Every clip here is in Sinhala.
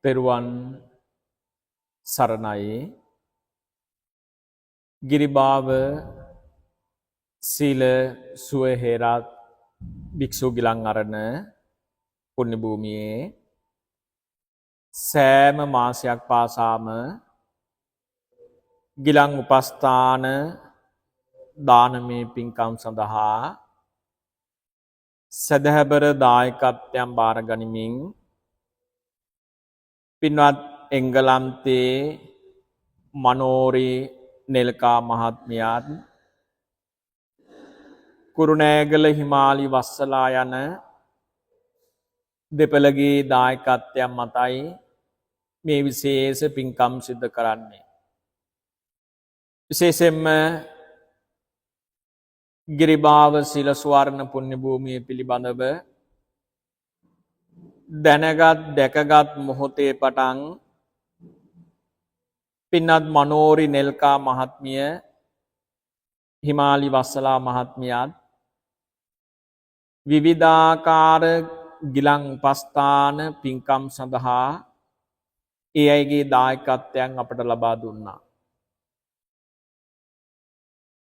තෙරුවන් සරණයි. ගිරිබාව සීල සුව හේරත් භික්ෂු ගිලන් අරණ පුණ්‍ය භූමියේ සෑම මාසයක් පාසාම ගිලන් උපස්ථාන දානමය පින්කම් සඳහා සදහැබර දායකත්වයන් බාර ගනිමින් පින්වත් එංගලන්තේ මනෝරි නෙල්කා මහත්මියත් කුරුණෑගල හිමාලි වස්සලා යන දෙපළගේ දායකත්වයන් මතයි මේ විශේෂ පින්කම් සිද්ධ කරන්නේ. විශේෂයෙන්ම ගිරිබාව සීල ස්වර්ණ පුණ්‍ය භූමිය පිළිබඳව දැනගත් දැකගත් මොහොතේ පටන් පින්වත් මනෝරි නෙල්කා මහත්මිය හිමාලි වස්සලා මහත්මියත් විවිධාකාර ගිලන් උපස්ථාන පින්කම් සඳහා ඒ අයගේ දායකත්වයන් අපට ලබා දුන්නා.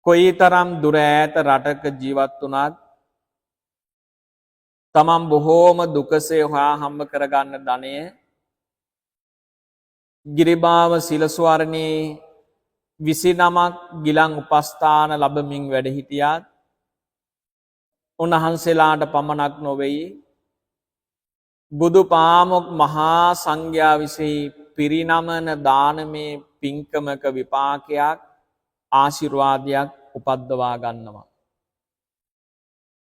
කොයිතරම් දුර ඈත රටක ජීවත් වුණත් තමන් බොහෝම දුකසේ හොයා හම්බ කරගන්න ධනය ගිරිබාව සීල ස්වර්ණේ 29ක් ගිලන් උපස්ථාන ලැබමින් වැඩ හිටියත් උන්වහන්සේලාට පමණක් නොවේයි බුදු පාමොක් මහා සංඝයා විසෙහි පිරිනමන දානමේ පින්කමක විපාකයක් ආශිර්වාදයක් උපද්දවා ගන්නවා.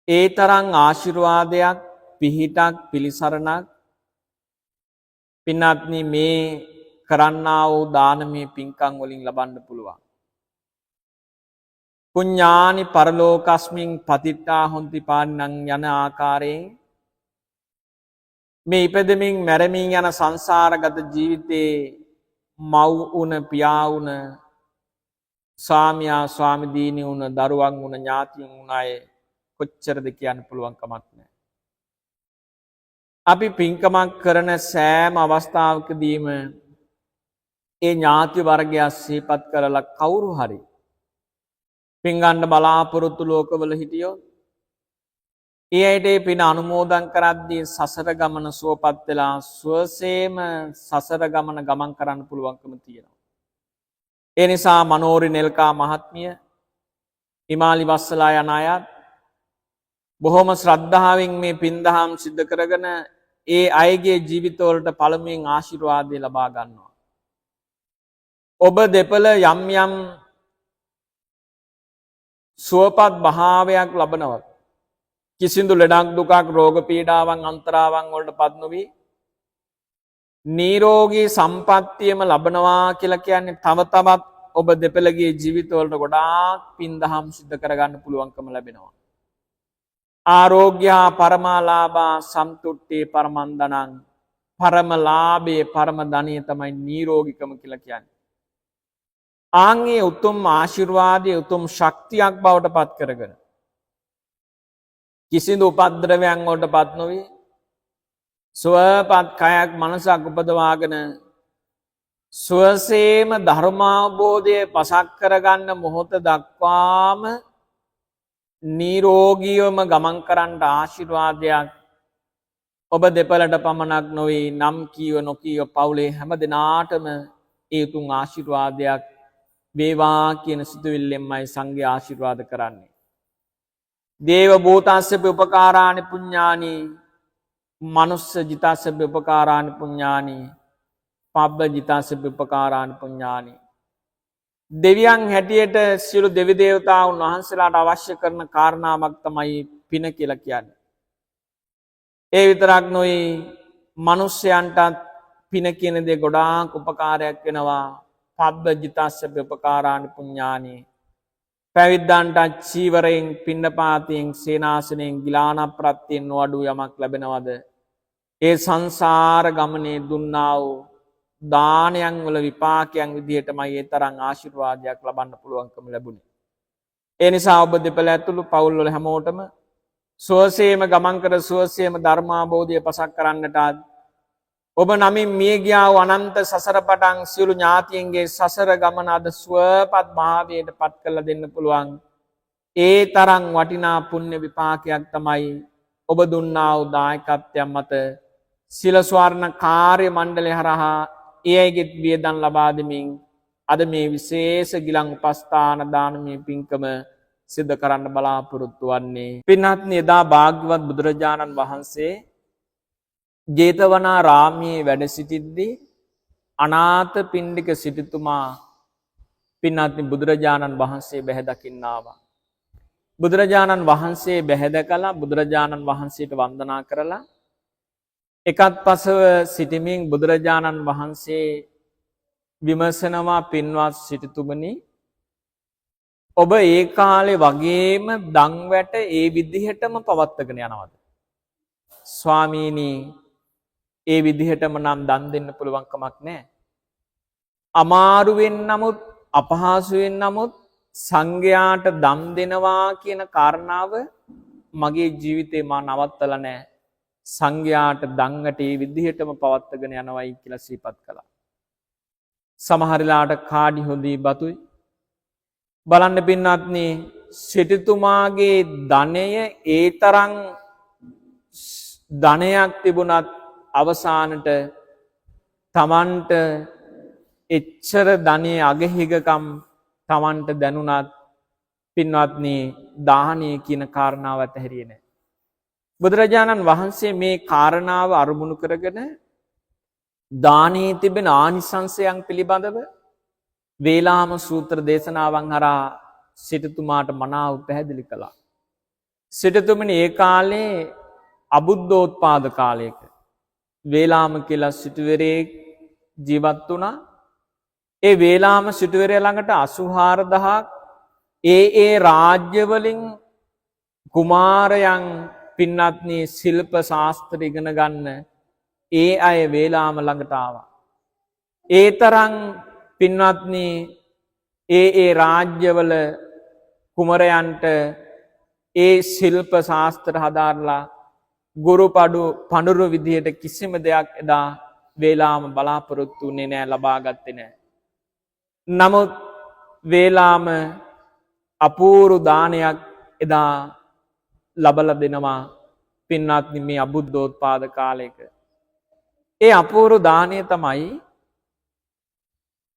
ඒ තරම් ආශිර්වාදයක් පිහිටක් පිළිසරණක් පින්වත්නි මේ කරන්නා වූ දානමය පින්කම් වලින් ලබන්න පුළුවන්. පුඤ්ඤානි පරලෝකස්මින් පතිත්තා හොන්ති පාන්නං යන ආකාරයෙන් මේ ඉපදෙමින් මැරෙමින් යන සංසාරගත ජීවිතේ මව් වුණ පියා වුණ ස්වාමියා ස්වාමිදීනි වුණ දරුවන් වුණ ඥාතියන් වුණ අය කොච්චරද කියන්න පුළුවන් කමක් නැහැ. අපි පින්කමක් කරන සෑම අවස්ථාවකදීම ඒ ඥාති වර්ගය සිහිපත් කරලා කවුරු හරි පින් ගන්න බලාපොරොත්තු ලෝකවල හිටියොත් ඒ අයට පින අනුමෝදන් කරද්දී සසර ගමන සුවපත් වෙලා සුවසේම සසර ගමන ගමන් කරන්න පුළුවන්කම තියෙනවා. ඒ නිසා මනෝරි නෙල්කා මහත්මිය හිමාලි වස්සලා යන අයත් බොහොම ශ්‍රද්ධාවෙන් මේ පින්දහම් සිද්ධ කරගෙන ඒ අයගේ ජීවිතවලට පළමුවෙන් ආශිර්වාදය ලබා ගන්නවා. ඔබ දෙපළ යම් යම් සුවපත් භාවයක් ලබනවා. කිසිදු ලෙඩක් දුකක් රෝග පීඩාවන් අන්තරාවන් වලට පත් නොවි නිරෝගී සම්පත්තියම ලබනවා කියලා කියන්නේ තව තවත් ඔබ දෙපළගේ ජීවිතවලට ගොඩාක් පින්දහම් සිද්ධ කරගන්න පුළුවන්කම ලැබෙනවා. ආරෝග්‍ය පරමාලාභා සම්තුට්ඨේ පරමන්දනං පරම ලාභේ පරම ධනිය තමයි නිරෝගීකම කියලා කියන්නේ. ආන්ගේ උතුම් ආශිර්වාදයේ උතුම් ශක්තියක් බවට පත් කරගෙන කිසිදු උපද්‍රවයන් වලට පත් නොවි සුවපත් කයක් මනසක් උපදවාගෙන සුවසේම ධර්මාවබෝධය පසක් කරගන්න මොහොත දක්වාම නිරෝගීවම ගමන් කරන්න ආශිර්වාදයක් ඔබ දෙපළට පමණක් නොවේ නම් කීව නොකීව පවුලේ හැම දෙනාටම ඒ උතුම් ආශිර්වාදයක් වේවා කියන සිතුවිල්ලෙන්මයි සංඝ ආශිර්වාද කරන්නේ. දේව භූතස්සප උපකාරානි පුඤ්ඤානි මනුස්ස ජිතස්සප උපකාරානි පුඤ්ඤානි පබ්බ ජිතස්සප උපකාරානි පුඤ්ඤානි. දෙවියන් හැටියට සියලු දෙවි දේවතාවුන් වහන්සේලාට අවශ්‍ය කරන කාරණාවක් තමයි පින කියලා කියන්නේ. ඒ විතරක් නොයි මිනිස්යන්ටත් පින කියන දේ ගොඩාක් උපකාරයක් වෙනවා. පබ්බ ජිතස්සප උපකාරානි පුඤ්ඤානි. පැවිද්දන්ට චීවරයෙන් පිණ්ඩපාතයෙන් සේනාසනයෙන් ගිලාන ප්‍රත්‍යයෙන් නොඅඩු යමක් ලැබෙනවද? ඒ සංසාර ගමනේ දුන්නා වූ දානයන් වල විපාකයන් විදිහටමයි ඒ තරම් ආශිර්වාදයක් ලබන්න පුළුවන්කම ලැබුණේ. ඒ නිසා ඔබ දෙපළ ඇතුළු පවුල් වල හැමෝටම සුවසේම ගමන් කර සුවසේම ධර්මාභෝධය පසක් කරන්නට ඔබ නමින් මිය ගියා වූ අනන්ත සසර පටන් සියලු ඥාතියන්ගේ සසර ගමන අද සුවපත් භාවයට පත් කරලා දෙන්න පුළුවන්. ඒ තරම් වටිනා පුණ්‍ය විපාකයක් තමයි ඔබ දුන්නා වූ දායකත්වයන් මත සිල ස්වර්ණ කාර්ය මණ්ඩලය හරහා ඒ අයගේ වියදම් ලබා දෙමින් අද මේ විශේෂ ගිලන් උපස්ථාන දානමය පින්කම සිද්ධ කරන්න බලාපොරොත්තු වන්නේ. පින්වත්නි, එදා භාග්‍යවත් බුදුරජාණන් වහන්සේ ජේතවනාරාමයේ වැඩ සිටිද්දී අනාථ පිණ්ඩික සිටුතුමා පින්වත්නි බුදුරජාණන් වහන්සේ බැහැ දකින්න ආවා. බුදුරජාණන් වහන්සේ බැහැ දැකලා බුදුරජාණන් වහන්සේට වන්දනා කරලා එකත් පසව සිටමින් බුදුරජාණන් වහන්සේ විමසනවා, පින්වත් සිටුතුමනි, ඔබ ඒ කාලේ වගේම දන් වැට ඒ විදිහටම පවත්වාගෙන යනවද? ස්වාමීනි, ඒ විදිහටම නම් දන් දෙන්න පුළුවන් කමක් නැහැ. අමාරුවෙන් නමුත් අපහසුවෙන් නමුත් සංඝයාට දන් දෙනවා කියන කාරණාව මගේ ජීවිතේ මා නවත්තලා නැහැ. සංඝයාට දන්වට ඒ විදිහටම පවත්වාගෙන යනවයි කියලා සිහිපත් කළා. සමහරලාට කාඩි හොඳී බතුයි. බලන්න පින්වත්නි, සිටුතුමාගේ ධනය ඒ තරම් ධනයක් තිබුණත් අවසානට තමන්ට එච්චර ධනයේ අගහිගකම් තමන්ට දැනුණත් පින්වත්නි දානීය කියන කාරණාව අතහැරියේ නැහැ. බුදුරජාණන් වහන්සේ මේ කාරණාව අරමුණු කරගෙන දානයේ තිබෙන ආනිසංසයන් පිළිබඳව වේලාම සූත්‍ර දේශනාවන් හරහා සිටුතුමාට මනාව පැහැදිලි කළා. සිටුතුමනි, ඒ කාලේ අබුද්ධෝත්පාද කාලයක වේලාම කියලා සිටුවරයෙක් ජීවත් වුණා. ඒ වේලාම සිටුවරයා ළඟට 84000ක් ඒ රාජ්‍ය වලින් කුමාරයන් පින්වත්නි ශිල්ප ශාස්ත්‍ර ඉගෙන ගන්න ඒ අය වේලාම ළඟට ආවා. ඒ තරම් පින්වත්නි ඒ රාජ්‍යවල කුමරයන්ට ඒ ශිල්ප ශාස්ත්‍ර හදාarලා ගුරු පඬුරු විදියට කිසිම දෙයක් එදා වේලාම බලාපොරොත්තු වෙන්නේ නැහැ, ලබා ගත්තේ නැහැ. නමුත් වේලාම අපූර්ව දානයක් එදා ලබලා දෙනවා පින්වත්නි මේ අබුද්ධෝත්පාද කාලයක. ඒ අපූර්ව දානය තමයි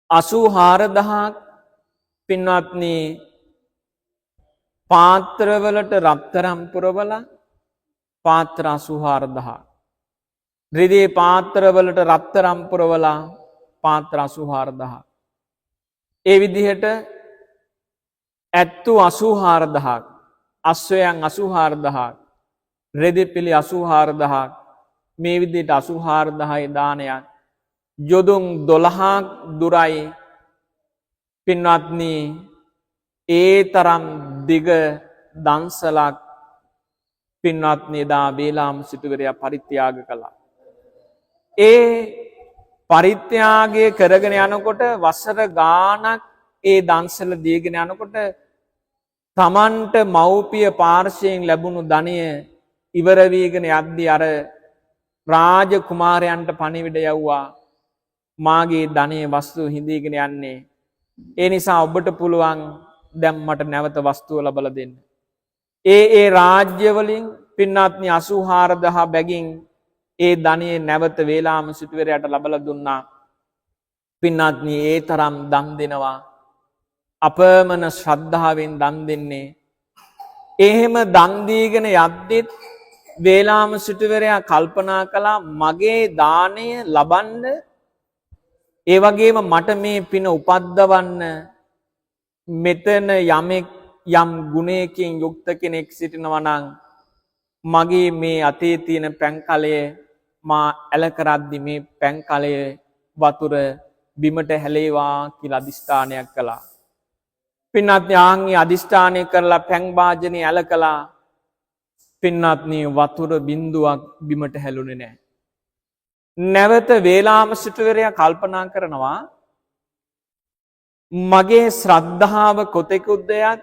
84000ක් පින්වත්නි පාත්‍රවලට රත්තරන් පුරවලා පාත්‍ර 84000ක්. රිදී පාත්‍රවලට රත්තරන් පුරවලා පාත්‍ර 84000ක්. ඒ විදිහට ඇත්තු 84000ක්, අශ්වයන් 84000ක්, රෙදි පිළි 84000ක්, මේ විදිහට 84000 දානයක්. යොදුන් 12ක් දුරයි පින්වත්නි ඒ තරම් දිග දන්සලක් පින්වත්නි දා වේලාම සිටුවරයා පරිත්‍යාග කළා. ඒ පරිත්‍යාගය කරගෙන යනකොට වසර ගාණක් ඒ දන්සල දීගෙන යනකොට තමන්ට මව්පිය පාර්ශ්වයෙන් ලැබුණු ධනය ඉවර වීගෙන යද්දී අර රාජ කුමාරයන්ට පණිවිඩ යවුවා, මාගේ ධනයේ වස්තු හිඳීගෙන යන්නේ. ඒ නිසා ඔබට පුළුවන් දැන් මට නැවත වස්තුව ලබලා දෙන්න. ඒ රාජ්‍ය වලින් පින්වත්නි 84000 බැගින් ඒ ධනයේ නැවත වේලාම සිටුවරයාට ලබලා දුන්නා. පින්වත්නි ඒ තරම් දන් දෙනවා, අපමණ ශ්‍රද්ධාවෙන් දන් දෙන්නේ. එහෙම දන් දීගෙන යද්දිත් වේලාම සිටුවරයා කල්පනා කළා, මගේ දාණය ලබන්න, ඒ වගේම මට මේ පින උපද්දවන්න මෙතන යමෙක් යම් ගුණයකින් යුක්ත කෙනෙක් සිටිනවා නම් මගේ මේ අතේ තියෙන පැන් කලය මා ඇල කරද්දි මේ පැන් කලය වතුර බිමට හැලේවා කියලා අදිෂ්ඨානයක් කළා. පින්වත්නි ආන්ගේ අදිෂ්ඨානය කරලා පැන් වාජනේ ඇල කළා. පින්වත්නි වතුර බිඳුවක් බිමට හැලුනේ නැහැ. නැවත වේලාම සිටුවරයා කල්පනා කරනවා, මගේ ශ්‍රද්ධාව කොතෙකුද්දයක්,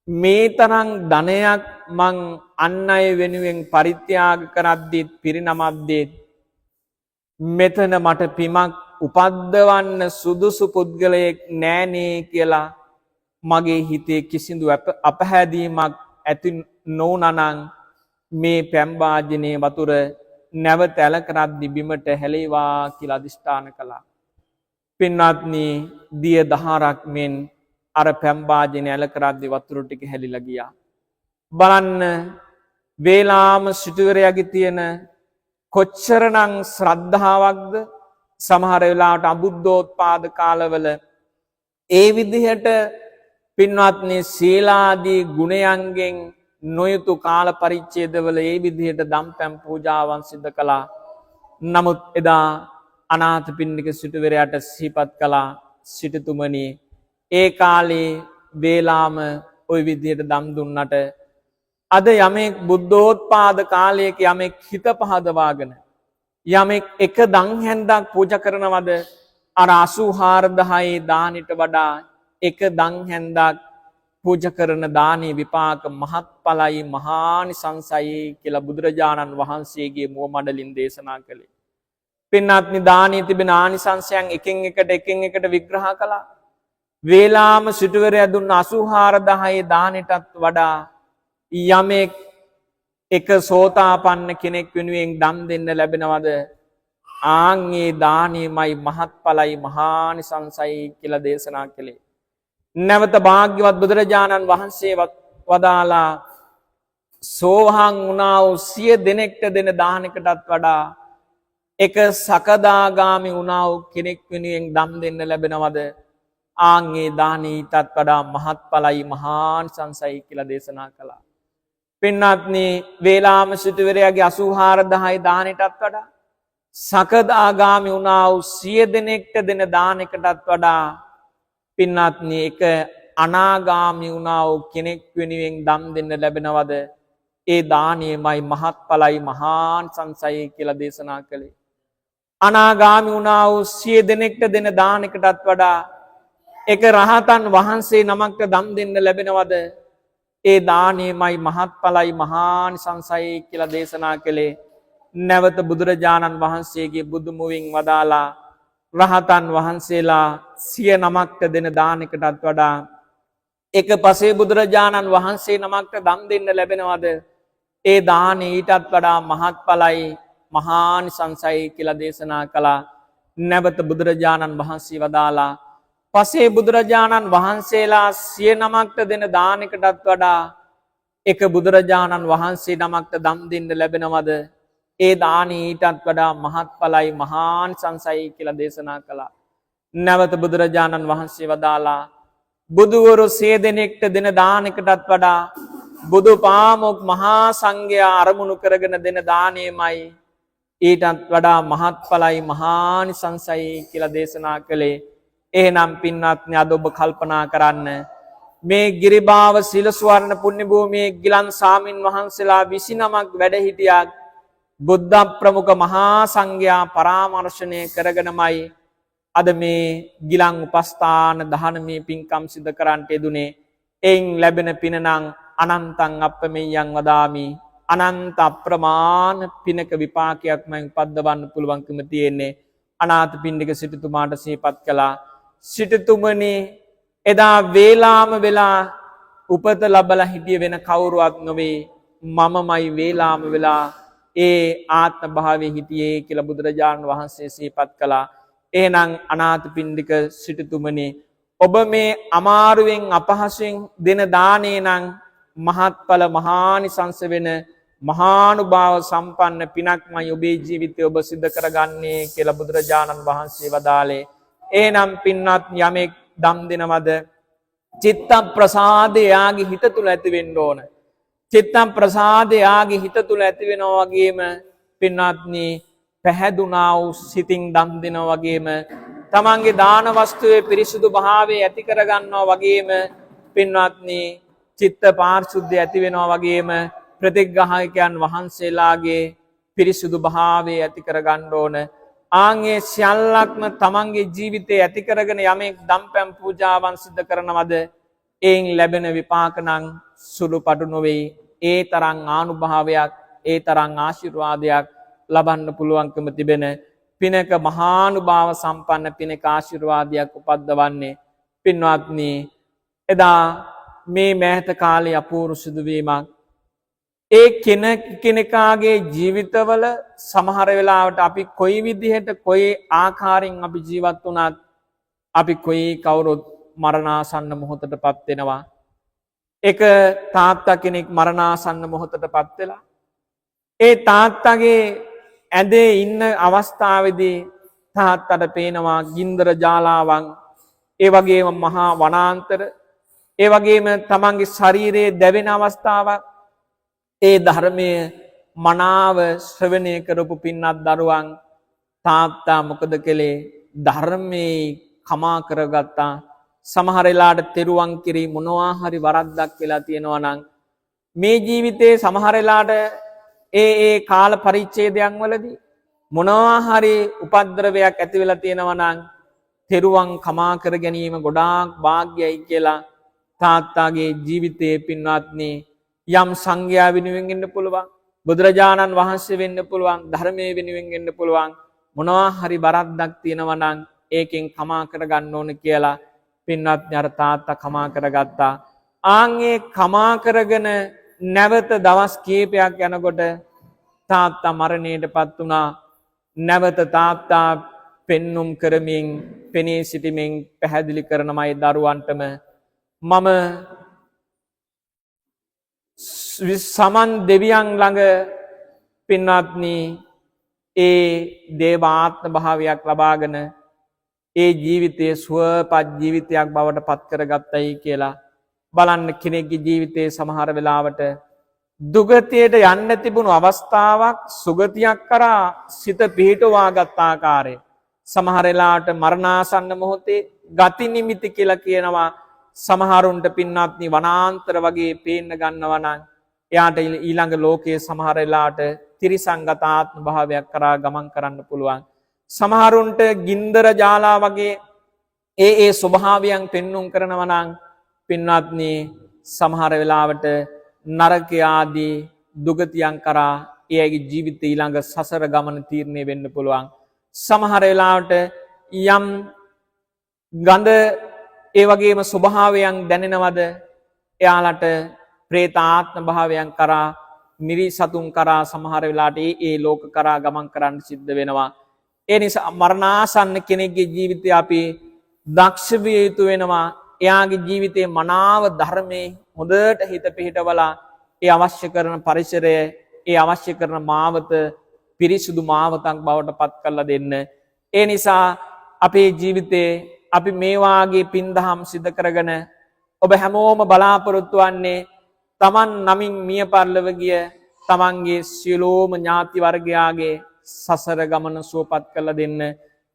මේ තරම් ධනයක් මං අන් අය වෙනුවෙන් පරිත්‍යාග කරද්දිත් පිරිනමද්දිත් මෙතන මට පිමක් උපද්දවන්න සුදුසු පුද්ගලයෙක් නෑනේ කියලා මගේ හිතේ කිසිදු අපහැදීමක් ඇති නොවුනනම් මේ පැම්භාජනයේ වතුර නැවත ඇල කරද්දි බිමට හැලේවා කියලා අදිෂ්ඨාන කළා. පින්වත්නි, දිය දහරක් මෙන් අර පැම්භාජනය ඇල කරද්දි වතුර ටික හැලිලා ගියා. බලන්න වේලාම සිටුවරයාගේ තියෙන කොච්චරනම් ශ්‍රද්ධාවක්ද. සමහර වෙලාවට අබුද්ධෝත්පාද කාලවල ඒ විදිහට පින්වත්නි සීලාදී ගුණයන්ගෙන් නොයුතු කාල පරිච්ඡේදවල ඒ විදිහට දම්පැම් පූජාවන් සිදු කළා. නමුත් එදා අනාථපිණ්ඩික සිටුවරයාට සිහිපත් කළා, සිටුතුමනි ඒ කාලේ වේලාම ওই විදිහට දම් දුන්නට අද යමෙක් බුද්ධෝත්පාද කාලයක යමෙක් හිත පහදවාගෙන යමෙක් එක දන් හැන්දක් පූජා කරනවද අර 84000 දානෙට වඩා එක දන් හැන්දක් පූජා කරන දානී විපාක මහත්ඵලයි මහානිසංසයි කියලා බුදුරජාණන් වහන්සේගේ මුව මඩලින් දේශනා කළේ. පින්වත්නි, දානී තිබෙන ආනිසංසයන් එකින් එකට විග්‍රහ කළා. වේලාම සිටුවරයා දුන්න 84000 දානෙටත් වඩා යමෙක් එක සෝතාපන්න කෙනෙක් වෙනුවෙන් දන් දෙන්න ලැබෙනවද ආන්ගේ දානෙමයි මහත්ඵලයි මහානිසංසයි කියලා දේශනා කළේ. නැවත භාග්‍යවත් බුදුරජාණන් වහන්සේ වදාලා සෝහං වුණා වූ 100 දෙනෙක්ට දෙන දානකටත් වඩා එක සකදාගාමි වුණා වූ කෙනෙක් වෙනුවෙන් දන් දෙන්න ලැබෙනවද ආන්ගේ දානීටත් වඩා මහත්ඵලයි මහානිසංසයි කියලා දේශනා කළා. පින්වත්නි, වේලාම සිටුවරයාගේ 84000 දානෙටත් වඩා සකදාගාමි වුණා වූ 100 දෙනෙක්ට දෙන දානකටත් වඩා පින්වත්නි එක අනාගාමි වුණා වූ කෙනෙක් වෙනුවෙන් දන් දෙන්න ලැබෙනවද ඒ දානියමයි මහත්ඵලයි මහානිසංසයි කියලා දේශනා කළේ. අනාගාමි වුණා වූ 100 දෙනෙක්ට දෙන දානකටත් වඩා එක රහතන් වහන්සේ නමකට දන් දෙන්න ලැබෙනවද ඒ දානෙමයි මහත්ඵලයි මහානිසංසයි කියලා දේශනා කළේ. නැවත බුදුරජාණන් වහන්සේගේ බුදු මුවින් වදාලා රහතන් වහන්සේලා 100 නමකට දෙන දානකටත් වඩා එක පසේ බුදුරජාණන් වහන්සේ නමකට දන් දෙන්න ලැබෙනවද ඒ දානෙ ඊටත් වඩා මහත්ඵලයි මහානිසංසයි කියලා දේශනා කළා. නැවත බුදුරජාණන් වහන්සේ වදාලා පසේ බුදුරජාණන් වහන්සේලා 100 නමකට දෙන දානකටත් වඩා එක බුදුරජාණන් වහන්සේ නමකට දන් දෙන්න ලැබෙනවද ඒ දානෙ ඊටත් වඩා මහත්ඵලයි මහානිසංසයි කියලා දේශනා කළා. නැවත බුදුරජාණන් වහන්සේ වදාලා බුදුවරු 100 දෙනෙක්ට දෙන දානකටත් වඩා බුදු පාමොක් මහා සංඝයා අරමුණු කරගෙන දෙන දානෙමයි ඊටත් වඩා මහත්ඵලයි මහානිසංසයි කියලා දේශනා කළේ. එහෙනම් පින්වත්නි, අද ඔබ කල්පනා කරන්න මේ ගිරිබාව සිල ස්වර්ණ පුණ්‍ය භූමියේ ගිලන් සාමින් වහන්සේලා 29ක් වැඩ හිටියා. බුද්ධ ප්‍රමුඛ මහා සංඝයා පරාමර්ශණය කරගෙනමයි අද මේ ගිලන් උපස්ථාන දහනමේ පින්කම් සිදු කරන්නට යෙදුනේ. එයින් ලැබෙන පින නම් අනන්තං අප්පමෙය්‍යං වදාමි. අනන්ත අප්‍රමාණ පිනක විපාකයක්ම උපද්දවන්න පුළුවන්කම තියෙන්නේ. අනාථපිණ්ඩික සිටුතුමාට සිහිපත් කළා. සිටුතුමනි, එදා වේලාම වෙලා උපත ලබලා හිටිය වෙන කවුරුවත් නොවේ, මමමයි වේලාම වෙලා ඒ ආත්ම භාවයේ හිටියේ කියලා බුදුරජාණන් වහන්සේ සිහිපත් කළා. එහෙනම් අනාථපිණ්ඩික සිටුතුමනි, ඔබ මේ අමාරුවෙන් අපහසුයෙන් දෙන දානේ නම් මහත්ඵල මහානිසංස වෙන මහානුභාව සම්පන්න පිනක්මයි ඔබේ ජීවිතය ඔබ සිද්ධ කරගන්නේ කියලා බුදුරජාණන් වහන්සේ වදාළේ. එහෙනම් පින්වත් යමෙක් දම් දෙනවද චිත්ත ප්‍රසාදය යාගේ හිත තුල ඇති වෙන්න ඕන. චිත්ත ප්‍රසාදය යාගේ හිත තුල ඇති වෙනවා වගේම පින්වත්නි පැහැදුනා වූ සිතින් දම් දෙනවා වගේම තමන්ගේ දාන වස්තුවේ පිරිසුදු භාවය ඇති කර ගන්නවා වගේම පින්වත්නි චිත්ත පාරිශුද්ධිය ඇති වෙනවා වගේම ප්‍රතිග්‍රාහකයන් වහන්සේලාගේ පිරිසුදු භාවය ඇති කර ගන්න ඕන. ආන්ගේ සියල්ලක්ම තමන්ගේ ජීවිතේ ඇති කරගෙන යමෙක් දම්පැම් පූජාවන් සිදු කරනවද එයින් ලැබෙන විපාක නම් සුළුපටු නොවේ. ඒ තරම් ආනුභාවයක්, ඒ තරම් ආශිර්වාදයක් ලබන්න පුළුවන්කම තිබෙන පිනක මහානුභාව සම්පන්න පිනක ආශිර්වාදයක් උපද්දවන්නේ. පින්වත්නි, එදා මේ මෑත කාලේ අපූර්ව සිදුවීමක්. ඒ කෙනෙකාගේ ජීවිතවල සමහර වෙලාවට අපි කොයි විදිහට කොයි ආකාරයෙන් අපි ජීවත් වුණත් අපි කොයි කවුරුත් මරණාසන්න මොහොතටපත් වෙනවා. එක තාත්තා කෙනෙක් මරණාසන්න මොහොතටපත් වෙලා ඒ තාත්තගේ ඇඳේ ඉන්න අවස්ථාවේදී තාත්තට පේනවා ගින්දර ජාලාවන්, ඒ වගේම මහා වනාන්තර, ඒ වගේම තමන්ගේ ශරීරයේ දැවෙන අවස්ථාවක්. ඒ ධර්මය මනාව ශ්‍රවණය කරපු පින්නත් දරුවන් තාත්තා මොකද කළේ? ධර්මයේ කමා කරගත්තා. සමහර වෙලාවට තෙරුවන් කිරි මොනවා හරි වරද්දක් වෙලා තියෙනවා නම් මේ ජීවිතේ සමහර වෙලාවට ඒ කාල පරිච්ඡේදයන් වලදී මොනවා හරි උපද්ද්‍රවයක් ඇති වෙලා තියෙනවා නම් තෙරුවන් කමා කර ගැනීම ගොඩාක් වාග්යයි කියලා තාත්තාගේ ජීවිතයේ පින්වත්නි යම් සංඝයා වෙනුවෙන් ඉන්න පුළුවන්, බුදුරජාණන් වහන්සේ වෙන්න පුළුවන්, ධර්මයේ වෙනුවෙන් ඉන්න පුළුවන්, මොනවා හරි බරද්දක් තියෙනවා නම් ඒකෙන් කමා කරගන්න ඕන කියලා පින්වත්නි අර තාත්තා කමා කරගත්තා. ආන්ගේ කමා කරගෙන නැවත දවස් කීපයක් යනකොට තාත්තා මරණයටපත් වුණා. නැවත තාත්තා පෙන්눔 කරමින් පෙනී සිටමින් පැහැදිලි කරනමයි දරුවන්ටම මම සමන් දෙවියන් ළඟ පින්වත්නි ඒ දේවාත්ම භාවයක් ලබාගෙන ඒ ජීවිතයේ සුවපත් ජීවිතයක් බවට පත් කරගත්තයි කියලා. බලන්න කෙනෙක්ගේ ජීවිතයේ සමහර වෙලාවට දුගතියට යන්න තිබුණු අවස්ථාවක් සුගතියක් කරා සිත පිහිටවා ගත් ආකාරය. සමහර වෙලාවට මරණාසන්න මොහොතේ ගති නිමිති කියලා කියනවා. සමහරුන්ට පින්වත්නි වනාන්තර වගේ පේන්න ගන්නවා නම් එයාට ඊළඟ ලෝකයේ සමහර වෙලාවට ත්‍රිසංගත ආත්ම භාවයක් කරා ගමන් කරන්න පුළුවන්. සමහරුන්ට ගින්දර ජාලා වගේ ඒ ස්වභාවයන් පෙන්눔 කරනවා නම් පින්වත්නි සමහර වෙලාවට නරක ආදී දුගතියන් කරා එයාගේ ජීවිතය ඊළඟ සසර ගමන තීරණය වෙන්න පුළුවන්. සමහර වෙලාවට යම් ගඳ ඒ වගේම ස්වභාවයන් දැනෙනවද එයාලට പ്രേත ආත්ම භාවයන් කරා නිරිසතුන් කරා සමහර වෙලාවට ඒ ලෝක කරා ගමන් කරන්න සිද්ධ වෙනවා. ඒ නිසා මරණාසන්න කෙනෙක්ගේ ජීවිතය අපි දක්ෂ විය යුතු වෙනවා. එයාගේ ජීවිතයේ මනාව ධර්මයේ හොඳට හිත පිහිටවලා ඒ අවශ්‍ය කරන පරිසරය, ඒ අවශ්‍ය කරන මාවත පිරිසුදු මාවතක් බවට පත් කරලා දෙන්න. ඒ නිසා අපේ ජීවිතේ අපි මේ වාගේ පින්දහම් සිදු කරගෙන ඔබ හැමෝම බලාපොරොත්තු වන්නේ තමන් නමින් මිය පරලොව ගිය තමන්ගේ සියලුම ඥාති වර්ගයාගේ සසර ගමන සුවපත් කරලා දෙන්න.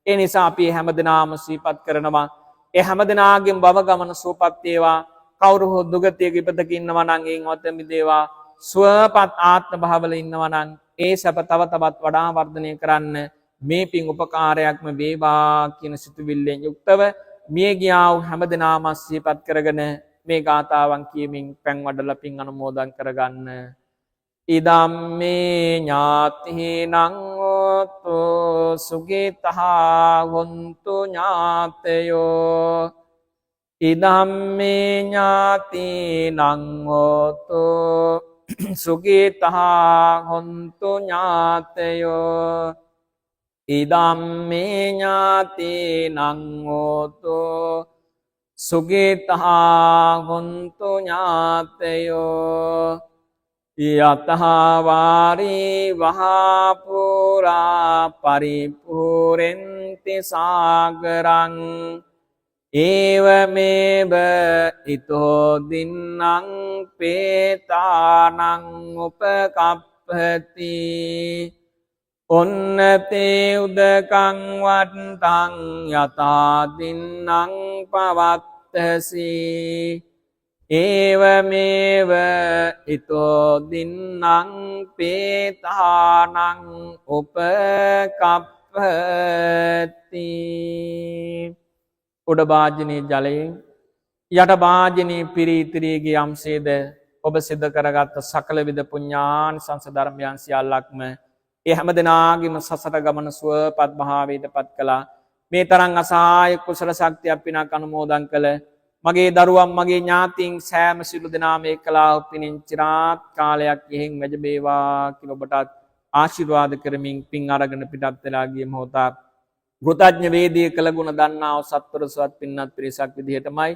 ඒ නිසා අපි හැමදෙනාම සිහිපත් කරනවා ඒ හැමදෙනාගේම භව ගමන සුවපත් වේවා. කවුරු හෝ දුගතියක ඉපදක ඉන්නවා නම් ඒන් වත මිදේවා. සුවපත් ආත්ම භාවවල ඉන්නවා නම් ඒ සැප තව තවත් වඩා වර්ධනය කරන්න මේ පින් උපකාරයක්ම වේවා කියන සිතුවිල්ලෙන් යුක්තව මිය ගියා වූ හැමදෙනාම සිහිපත් කරගෙන මේ ගාථාවන් කියමින් පෑන් වඩලා පින් අනුමෝදන් කරගන්න. ඉදම්මේ ඥාතිනං හෝතු සුඛිතා හොන්තු ඥාතයෝ. ඉදම්මේ ඥාතිනං හෝතු සුඛිතා හොන්තු ඥාතයෝ. ඉදම්මේ ඥාතිනං හෝතු සුඛිතා හොන්තු ඥාතයෝ. යතහාවාරී වහාපුරා පරිපූරෙන්ති සාගරං ඒවමේව ඉතෝ දින්නං පේතානං උපකප්පති. ඔන්නතේ උදකං වත්තං යතා දින්නං පවත්තසි. ඒවමේව ඉතෝ දින්නං පේතානං උපකප්පති. උඩ භාජනයේ ජලයෙන් යට භාජනයේ පිරීතිරියගේ යම්සේද ඔබ සිද්ධ කරගත් සකල විද පුඤ්ඤානිසංස ධර්මයන් සියල්ලක්ම ඒ හැම දෙනාගේම සසර ගමන සුවපත් භාවයට පත් කළා. මේ තරම් අසහාය කුසල ශක්තියක් පිනක් අනුමෝදන් කළ මගේ දරුවන් මගේ ඥාතීන් සෑම සිළු දෙනාම එක්කලා පිනින් চিරාත් කාලයක් යෙහින් වැජබේවා කියලා ඔබටත් ආශිර්වාද කරමින් පින් අරගෙන පිටත් වෙලා ගිය මොහොතක් කෘතඥ වේදී කළ ගුණ දන්නා වූ සත්වරසවත් පින්නත් පිරිසක් විදිහටමයි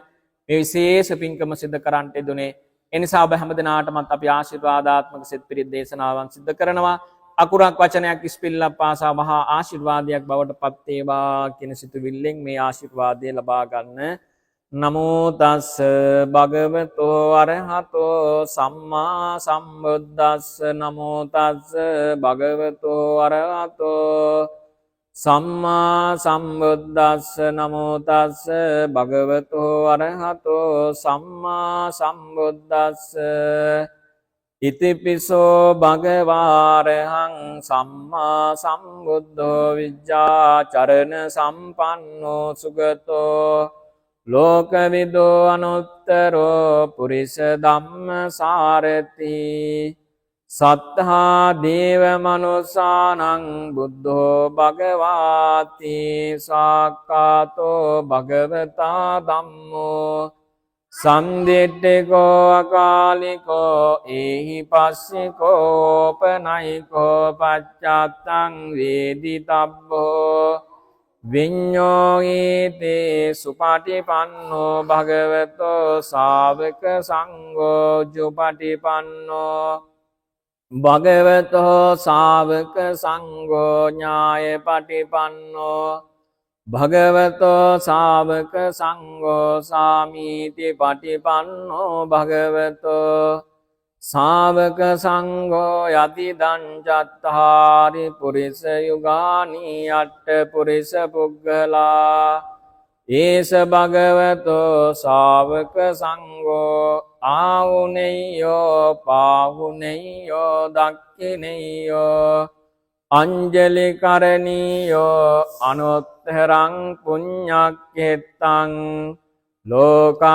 මේ විශේෂ පින්කම සිදු කරන්නට දුනේ. ඒ නිසා ඔබ හැම දිනාටමත් අපි ආශිර්වාදාත්මක සෙත් පිරිත් දේශනාවන් සිදු කරනවා. අකුරක් වචනයක් ඉස්පිල්ලක් පාසා මහා ආශිර්වාදයක් බවට පත් වේවා කියන සිතුවිල්ලෙන් මේ ආශිර්වාදය ලබා ගන්න. නමෝ තස් භගවතෝ අරහතෝ සම්මා සම්බුද්දස්ස නමෝ තස් භගවතෝ අරහතෝ සම්මා සම්බුද්දස්ස නමෝ තස් භගවතෝ අරහතෝ සම්මා සම්බුද්දස්ස ඉතිපිසෝ භගවාරහං සම්මා සම්බුද්ධෝ විජ්ජාචරණ සම්පන්නෝ සුගතෝ ලෝකවිදෝ අනුත්තරෝ පුරිස ධම්ම සාරති සත්තා දේව මනුසානං බුද්ධෝ භගවාති සාක්කාතෝ භගවතා ධම්මෝ සම්දිට්ඨිකෝ අකාලිකෝ ඒහි පස්සිකෝ පනයිකෝ පච්චත්තං වේදිතබ්බෝ විඤ්ඤෝයිතේ සුපටිපන්නෝ භගවතෝ ශාවක සංඝෝ ජුපටිපන්නෝ භගවතෝ ශාවක සංඝෝ ඥායපටිපන්නෝ භගවතෝ ශාවක සංඝෝ සාමීති පටිපන්නෝ භගවතෝ ශාවක සංඝෝ යති දංචත්තාරි පුරිස යුගානි අට්ඨ පුරිස පුග්ගලා ඒස භගවතෝ ශාවක සංඝෝ ආවුනේයෝ පාවුනේයෝ දක්ඛිනේයෝ අංජලි කරණීයෝ අනුත්තරං පුඤ්ඤක්ඛෙත්තං ලෝකත්සාට්ටි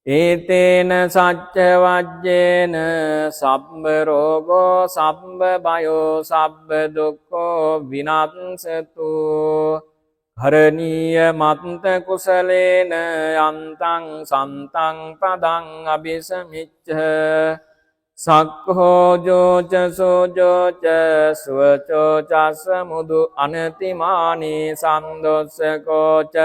ඒතේන සච්ච වජ්ජේන සබ්බ රෝගෝ සබ්බ බයෝ සබ්බ දුක්ඛෝ විනාශතු හරණීය මත්ත කුසලේන යන්තං සන්තං පදං අபிසමිච්ඡ සක්ඛෝ ජෝච සෝජෝච සුවචෝ චස්ස මුදු අනතිමානී සන්දොස්සකෝච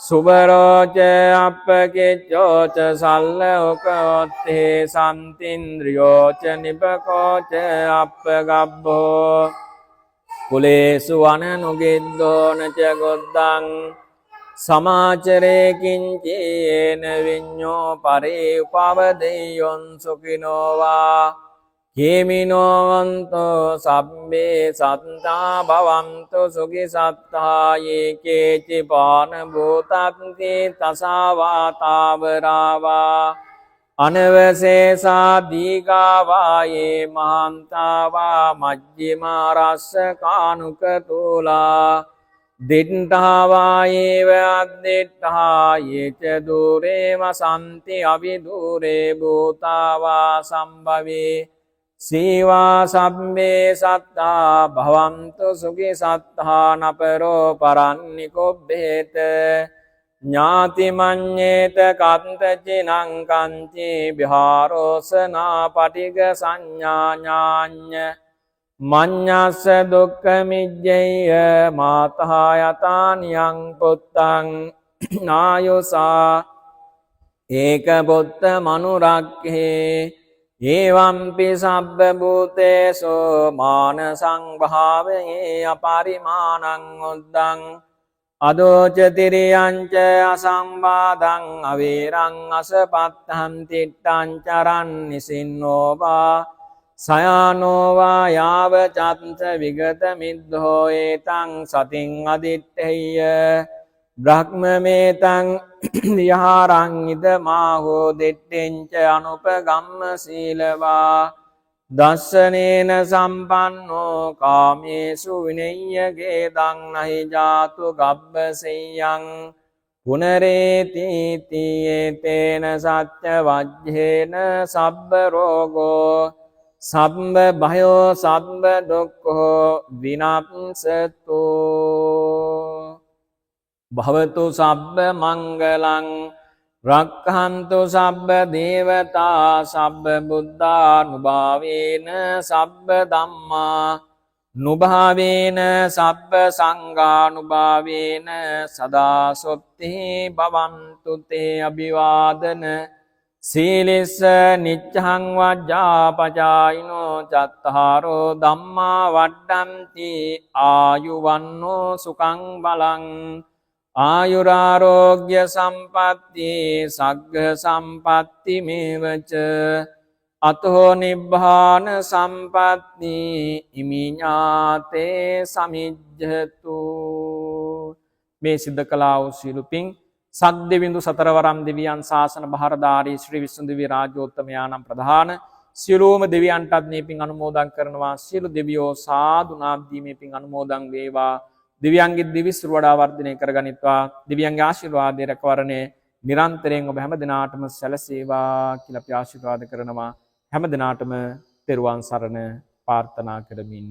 සුබරෝච අප්පකිච්චෝච සල්ලෝකෝත්තේ සම්තින්ද්‍රියෝච නිපකෝච අප්පගබ්බෝ කුලේසු අනනුගෙද්දෝනච ගොද්දං සමාචරේ කිංචේන විඤ්ඤෝ පරේ උපවදෙයොන් සුඛිනෝවා කේමිනෝවන්තෝ සබ්බේ සත්තා භවන්තු සුඛි සත්තා යේකේචි පාන භූතත්ති තසාවා තාවරාවා අනවශේෂා දීගාවා යේ මහන්තාවා මජ්ජිමා රස්ස කානුක තූලා දිට්ඨාවා ඒව අද්දිට්ඨා යේච දුරේ වසන්ති අවිදුරේ භූතාවා සම්භවේ සීවා සම්මේ සත්තා භවන්තු සුඛි සත්තා නපරෝ පරන්නිකොබ්බේත ඥාති මඤ්ඤේත කන්තචිනං කංචි විහාරෝසනා පටිග සංඥා ඥාඤ්ඤ මඤ්ඤස්ස දුක්ඛ මිජ්ජය මාතහා යතානියං පුත්තං නායෝසා ඒක පුත්ත මනුරක්ඛේ ඒවම්පි සබ්බ භූතේසෝ මාන සංභාවයේ අපරිමාණං උද්දං අදෝච තිරියංච අසංවාදං අවේරං අසපත්තං තිට්ඨං චරන් නිසින්නෝවා සයානෝවා යාව චත්ස විගත මිද්ධෝ ඒතං සතින් අදිත්තේය බ්‍රහ්මමේතං විහාරං ඉදමාහෝ දිට්ඨෙන්ච අනුපගම්ම සීලවා දස්සනේන සම්පන්නෝ කාමේසු විනෙය්‍ය ගේදං නහි ජාතු ගබ්බසෙයං පුනරේති තේන සත්‍ය වජ්ජේන සබ්බ රෝගෝ සබ්බ භයෝ සබ්බ දුක්ඛෝ විනාශසතු භවතු සබ්බ මංගලං රක්ඛන්තු සබ්බ දේවතා සබ්බ බුද්ධානුභාවේන සබ්බ ධම්මා නුභාවේන සබ්බ සංඝානුභාවේන සදා සොත්ති භවන්තු තේ අභිවාදන සීලිස්ස නිච්ඡං වජ්ජාපචායිනෝ චත්තාරෝ ධම්මා වඩ්ඩಂತಿ ආයුවන්නෝ සුඛං බලං ආයුරාරෝග්‍ය සම්පatti සග්ග සම්පatti මේවච අතෝ නිබ්බාන සම්පatti ඉමිඤාතේ සමිජ්ජතු මේ සිද්ධ කළා වූ සියලු පින් සද්දෙවිඳු සතරවරම් දෙවියන් ශාසන බහරදාරී ශ්‍රී විසුන්දේවි රාජෝත්තමයාණන් ප්‍රධාන සියලුම දෙවියන්ටත් මේ පින් අනුමෝදන් කරනවා සියලු දෙවියෝ සාදු නාමදී මේ පින් අනුමෝදන් වේවා දිව්‍යංගේ දිවිසිර වඩා වර්ධනය කරගනිත්වා දිව්‍යංගේ ආශිර්වාදයේ රැකවරණය නිරන්තරයෙන් ඔබ හැම දිනාටම සැලසේවා කියලා අපි ආශිර්වාද කරනවා හැම දිනාටම තෙරුවන් සරණ ප්‍රාර්ථනා කරමින්